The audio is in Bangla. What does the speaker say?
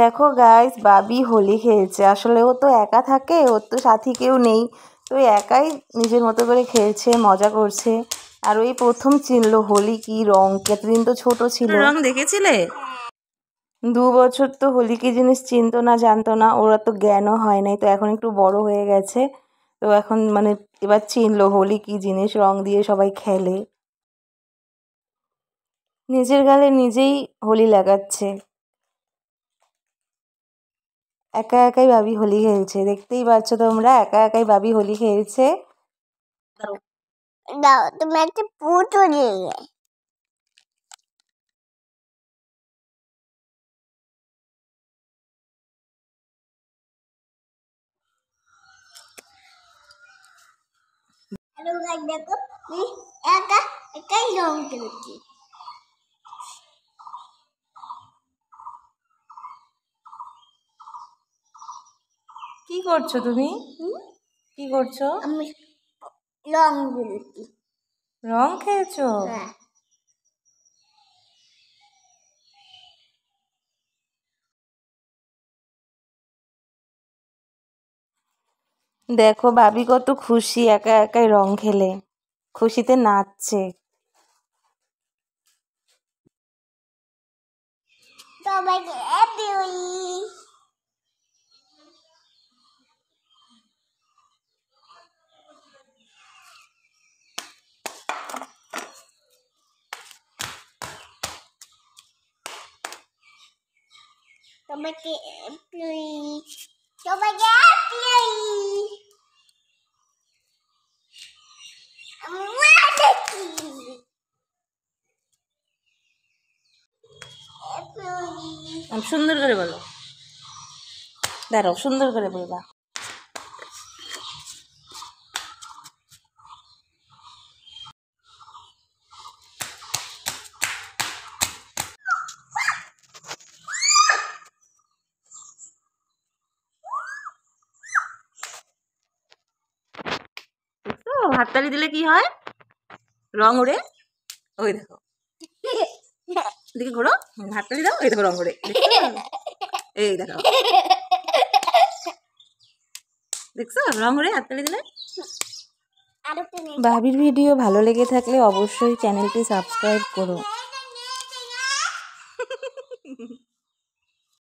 দেখো গাইস, বাবি হোলি খেলছে। আসলে ও তো একা থাকে, ওর তো সাথী কেউ নেই, তো একাই নিজের মতো করে খেলছে, মজা করছে। আর ওই প্রথম চিনলো হোলি কি রং। এতদিন তো ছোট ছিল। রং দেখেছিলে? 2 বছর তো হোলি কি জিনিস চিনতো না, জানতো না। ওরা তো জ্ঞানও হয় নাই, তো এখন একটু বড় হয়ে গেছে। তো এখন মানে এবার চিনলো হোলি কি জিনিস, রং দিয়ে সবাই খেলে। নিজের গালে নিজেই হোলি লাগাচ্ছে। একা একাই বাবি হোলি খেলছে, দেখতেই পাচ্ছ তোমরা, একা একাই বাবি হোলি খেলছে। দাও তুমি একটা পুতুল নিয়ে। হ্যালো গাইস, দেখো আমি একা একাই রং খেলছি। কি করছো তুমি? কি করছো? আমি রং খেলছি। রং খেলছো? হ্যাঁ। দেখো বাবি কত খুশি একা একাই রং খেলে, খুশিতে নাচছে। সবাইকে হ্যাপি হোলি। সবাইকে হ্যাপি হোলি। সবাইকে হ্যাপি হোলি। সুন্দর করে বলো। দাঁড়াও, সুন্দর করে বলবা। দেখছো হাততালি দিলে কি হয়? রং ওড়ে। ওই দেখো, দিকে ঘোরো, হাততালি দাও, এই দেখো রং ওড়ে। এই দেখো, দেখছো রং ওড়ে হাততালি দিলে। বাবির ভিডিও ভালো লেগে থাকলে অবশ্যই চ্যানেলটি সাবস্ক্রাইব করো।